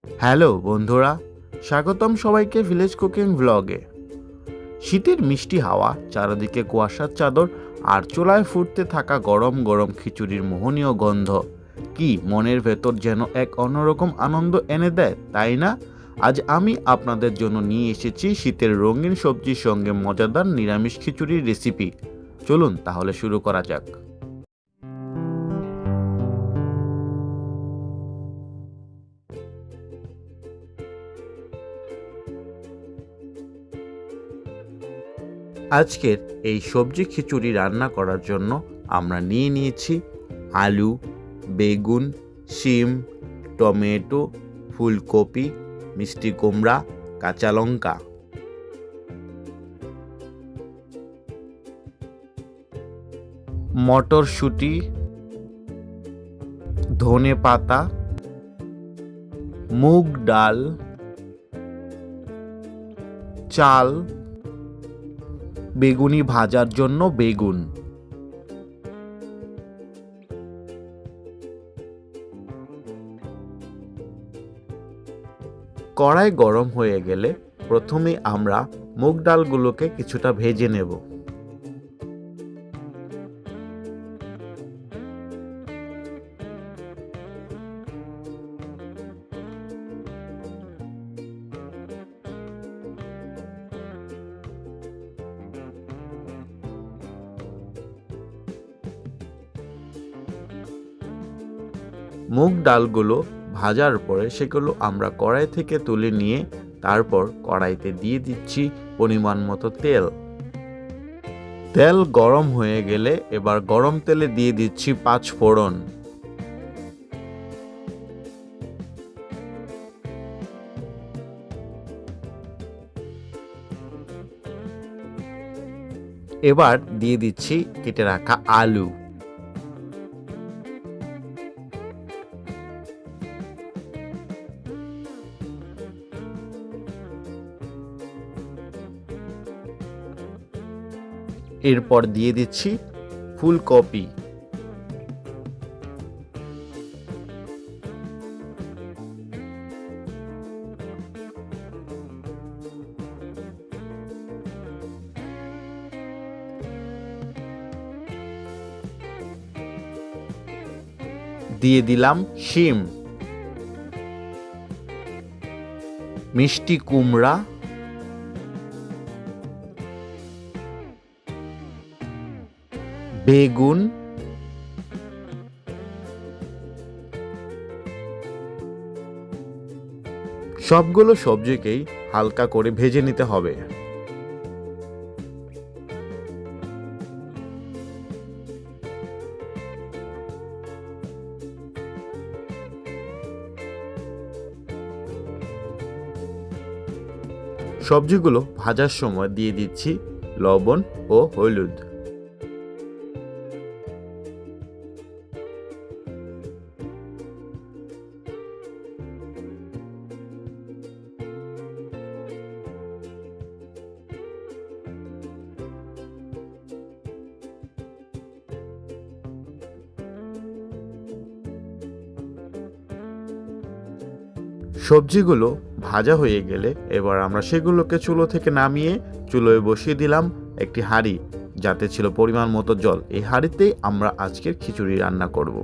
Hello বন্ধুরা, স্বাগতম সবাইকে ভিলেজ কুকিং ব্লগে। শীতের মিষ্টি হাওয়া, চারিদিকে কুয়াশার চাদর, আর চুলায় ফুটতে থাকা গরম গরম খিচুড়ির মোহনীয় গন্ধ কি মনের ভেতর যেন এক অন্যরকম আনন্দ এনে দেয়, তাই না? আজ আমি আপনাদের জন্য নিয়ে এসেছি শীতের রঙিন সবজির সঙ্গে মজাদার নিরামিষ খিচুড়ির রেসিপি। চলুন তাহলে শুরু করা যাক। আজকের এই সবজি খিচুড়ি রান্না করার জন্য আমরা নিয়ে নিয়েছি আলু, বেগুন, শিম, টমেটো, ফুলকপি, মিষ্টি কুমড়া, কাঁচা লঙ্কা, মটরশুঁটি, ধনে পাতা, মুগ ডাল, চাল, বেগুনি ভাজার জন্য বেগুন। কড়াই গরম হয়ে গেলে প্রথমে আমরা মুগ ডালগুলোকে কিছুটা ভেজে নেব। মুগ ডালগুলো ভাজার পরে সেগুলো আমরা কড়াই থেকে তুলে নিয়ে তারপর কড়াইতে দিয়ে দিচ্ছি পরিমাণ মতো তেল। তেল গরম হয়ে গেলে এবার গরম তেলে দিয়ে দিচ্ছি 5 ফোড়ন। এবার দিয়ে দিচ্ছি কেটে রাখা আলু। এরপর দিয়ে দিচ্ছি ফুলকপি। দিয়ে দিলাম শিম, মিষ্টি কুমড়া, বেগুন, সবগুলো সবজিকেই হালকা করে ভেজে নিতে হবে। সবজিগুলো ভাজার সময় দিয়ে দিচ্ছি লবণ ও হলুদ। সবজিগুলো ভাজা হয়ে গেলে এবার আমরা সেগুলোকে চুলো থেকে নামিয়ে চুলোয় বসিয়ে দিলাম একটি হাঁড়ি, যাতে ছিল পরিমাণ মতো জল। এই হাঁড়িতেই আমরা আজকের খিচুড়ি রান্না করব।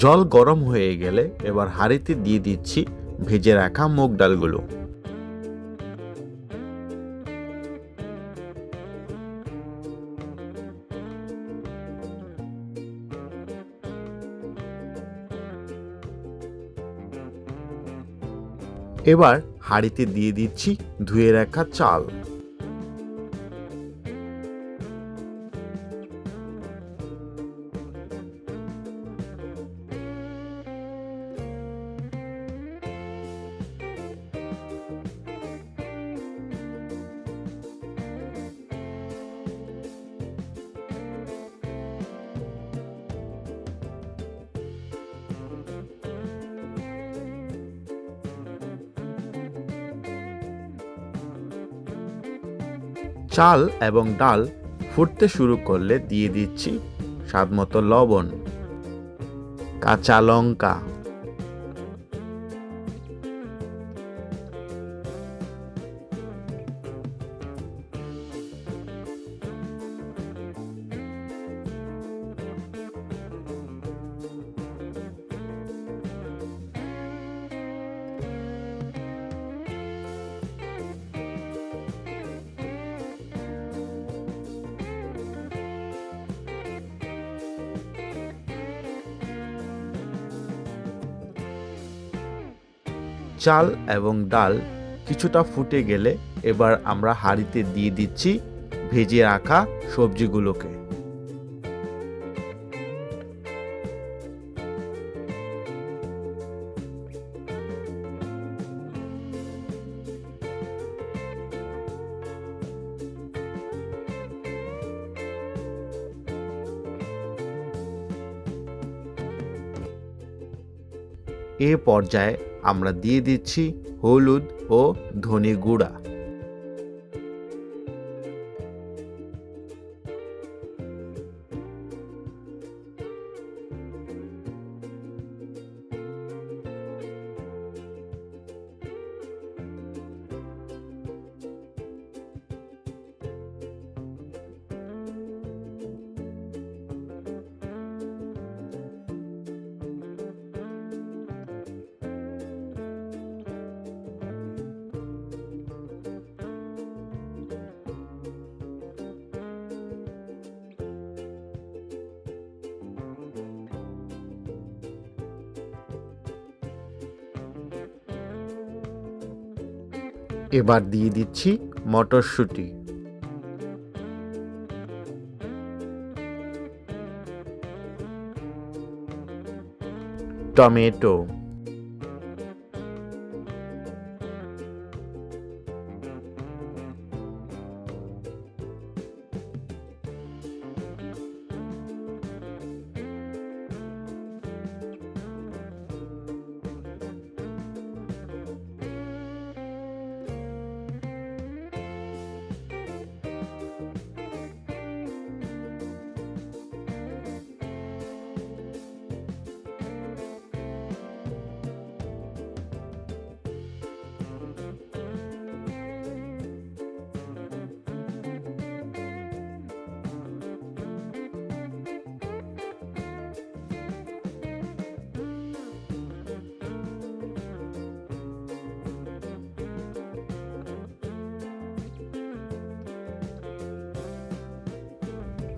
জল গরম হয়ে গেলে এবার হাঁড়িতে দিয়ে দিচ্ছি ভেজে রাখা মুগ ডালগুলো। এবার হাঁড়িতে দিয়ে দিচ্ছি ধুয়ে রাখা চাল। চাল এবং ডাল ফুটতে শুরু করলে দিয়ে দিচ্ছি স্বাদমতো লবণ, কাঁচা লঙ্কা, চাল এবং ডাল কিছুটা ফুটে গেলে এবার আমরা হাঁড়িতে দিয়ে দিচ্ছি ভেজে রাখা সবজিগুলোকে। এ পর্যায়ে আমরা দিয়ে দিচ্ছি হলুদ ও ধনে গুঁড়া। এবার দিয়ে দিচ্ছি মটরশুঁটি, টমেটো,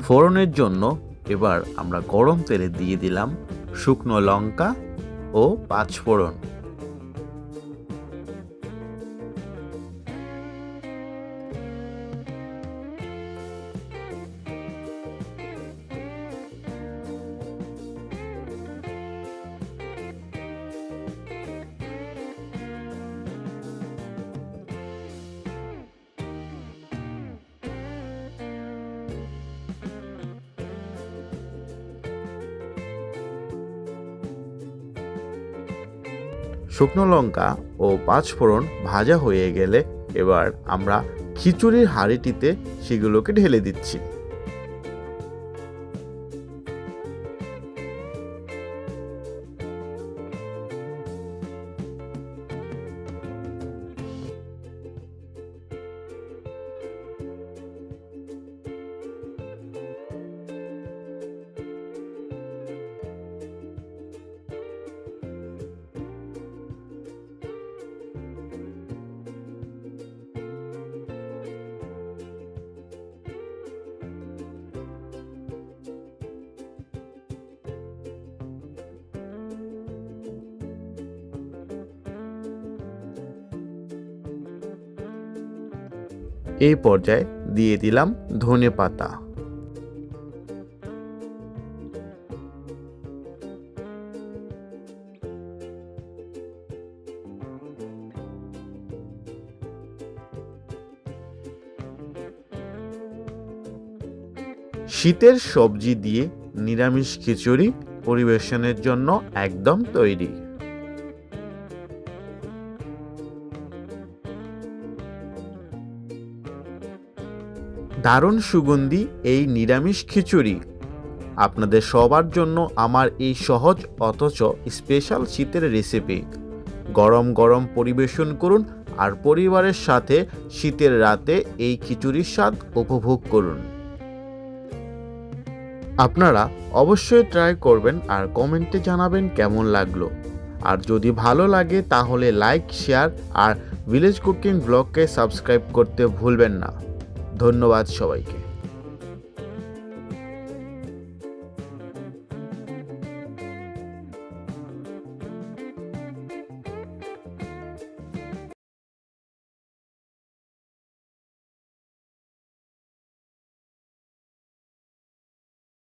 ফোড়নের জন্য এবার আমরা গরম তেলে দিয়ে দিলাম শুকনো লঙ্কা ও পাঁচফোড়ন। শুকনো লঙ্কা ও পাঁচফোড়ন ভাজা হয়ে গেলে এবার আমরা খিচুড়ির হাঁড়িটিতে সেগুলোকে ঢেলে দিচ্ছি। এই পর্যায়ে দিয়ে দিলাম ধনেপাতা। শীতের সবজি দিয়ে নিরামিষ খিচুড়ি পরিবেশনের জন্য একদম তৈরি। দারুণ সুগন্ধি এই নিরামিষ খিচুড়ি আপনাদের সবার জন্য আমার এই সহজ অথচ স্পেশাল শীতের রেসিপি। গরম গরম পরিবেশন করুন আর পরিবারের সাথে শীতের রাতে এই খিচুড়ির স্বাদ উপভোগ করুন। আপনারা অবশ্যই ট্রাই করবেন আর কমেন্টে জানাবেন কেমন লাগলো। আর যদি ভালো লাগে তাহলে লাইক, শেয়ার আর ভিলেজ কুকিং ব্লগকে সাবস্ক্রাইব করতে ভুলবেন না। ধন্যবাদ সবাইকে।